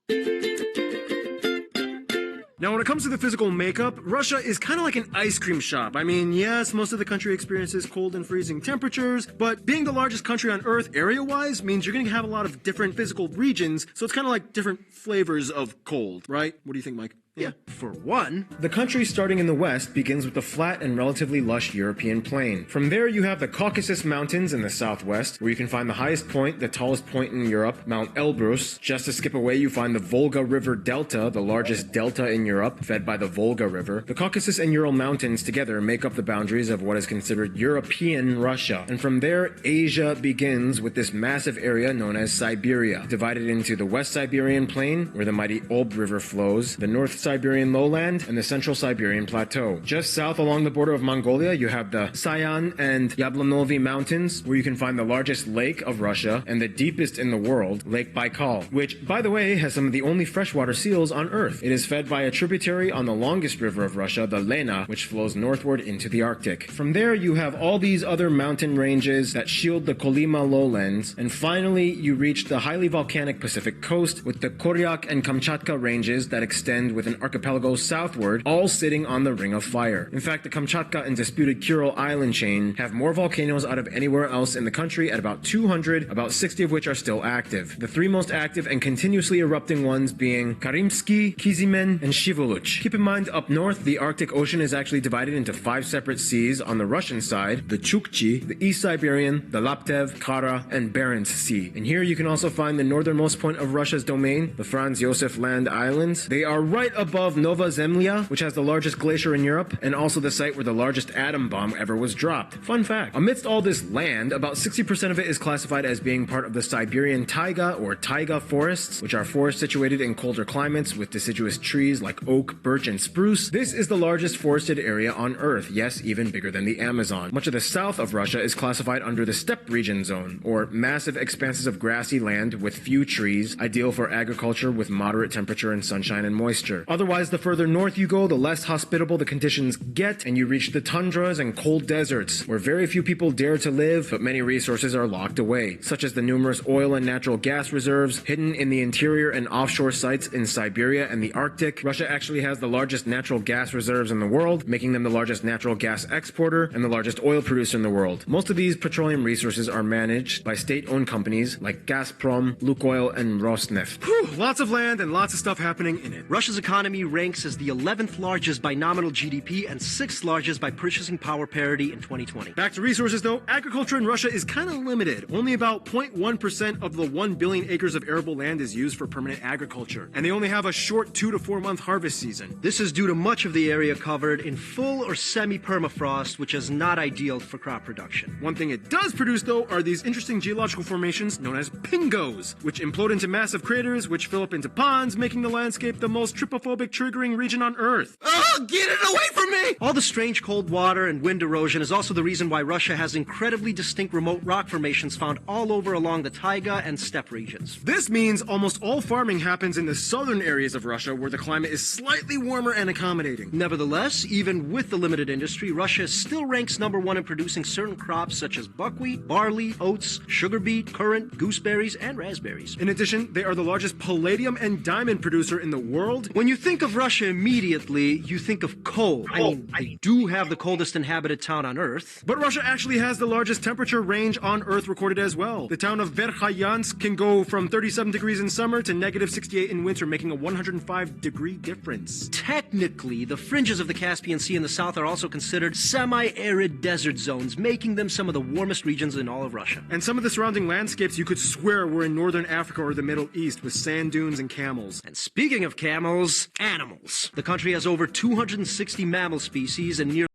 Now, when it comes to the physical makeup, Russia is kind of like an ice cream shop. I mean, yes, most of the country experiences cold and freezing temperatures, but being the largest country on Earth area-wise means you're going to have a lot of different physical regions, so it's kind of like different flavors of cold, right? What do you think, Mike? Yeah, for one. The country starting in the west begins with the flat and relatively lush European plain. From there you have the Caucasus Mountains in the southwest, where you can find the highest point, the tallest point in Europe, Mount Elbrus. Just to skip away you find the Volga River Delta, the largest delta in Europe, fed by the Volga River. The Caucasus and Ural Mountains together make up the boundaries of what is considered European Russia. And from there, Asia begins with this massive area known as Siberia, divided into the West Siberian Plain, where the mighty Ob River flows, the North Siberian lowland, and the Central Siberian Plateau. Just south along the border of Mongolia, you have the Sayan and Yablanovi Mountains, where you can find the largest lake of Russia and the deepest in the world, Lake Baikal, which, by the way, has some of the only freshwater seals on Earth. It is fed by a tributary on the longest river of Russia, the Lena, which flows northward into the Arctic. From there, you have all these other mountain ranges that shield the Kolyma lowlands, and finally, you reach the highly volcanic Pacific coast with the Koryak and Kamchatka ranges that extend with an archipelago southward, all sitting on the Ring of Fire. In fact, the Kamchatka and disputed Kuril Island chain have more volcanoes out of anywhere else in the country at about 200, about 60 of which are still active. The three most active and continuously erupting ones being Karimsky, Kizimen, and Shivoluch. Keep in mind, up north, the Arctic Ocean is actually divided into 5 separate seas on the Russian side, the Chukchi, the East Siberian, the Laptev, Kara, and Barents Sea. And here you can also find the northernmost point of Russia's domain, the Franz Josef Land Islands. They are right above Nova Zemlya, which has the largest glacier in Europe, and also the site where the largest atom bomb ever was dropped. Fun fact, amidst all this land, about 60% of it is classified as being part of the Siberian taiga or taiga forests, which are forests situated in colder climates with deciduous trees like oak, birch, and spruce. This is the largest forested area on Earth, yes, even bigger than the Amazon. Much of the south of Russia is classified under the steppe region zone, or massive expanses of grassy land with few trees, ideal for agriculture with moderate temperature and sunshine and moisture. Otherwise, the further north you go, the less hospitable the conditions get, and you reach the tundras and cold deserts, where very few people dare to live, but many resources are locked away, such as the numerous oil and natural gas reserves hidden in the interior and offshore sites in Siberia and the Arctic. Russia actually has the largest natural gas reserves in the world, making them the largest natural gas exporter and the largest oil producer in the world. Most of these petroleum resources are managed by state-owned companies like Gazprom, Lukoil, and Rosneft. Whew, lots of land and lots of stuff happening in it. Russia's economy ranks as the 11th largest by nominal GDP and 6th largest by purchasing power parity in 2020. Back to resources though, agriculture in Russia is kind of limited. Only about 0.1% of the 1 billion acres of arable land is used for permanent agriculture, and they only have a short 2 to 4 month harvest season. This is due to much of the area covered in full or semi-permafrost, which is not ideal for crop production. One thing it does produce though are these interesting geological formations known as pingos, which implode into massive craters which fill up into ponds, making the landscape the most trypophobic triggering region on Earth. Oh, get it away from me! All the strange cold water and wind erosion is also the reason why Russia has incredibly distinct remote rock formations found all over along the taiga and steppe regions. This means almost all farming happens in the southern areas of Russia where the climate is slightly warmer and accommodating. Nevertheless, even with the limited industry, Russia still ranks #1 in producing certain crops such as buckwheat, barley, oats, sugar beet, currant, gooseberries, and raspberries. In addition, they are the largest palladium and diamond producer in the world. When you think of Russia immediately, you think of cold. I mean, they do have the coldest inhabited town on Earth. But Russia actually has the largest temperature range on Earth recorded as well. The town of Verkhoyansk can go from 37 degrees in summer to -68 in winter, making a 105-degree difference. Technically, the fringes of the Caspian Sea in the south are also considered semi-arid desert zones, making them some of the warmest regions in all of Russia. And some of the surrounding landscapes you could swear were in northern Africa or the Middle East, with sand dunes and camels. And speaking of camels, animals. The country has over 260 mammal species and nearly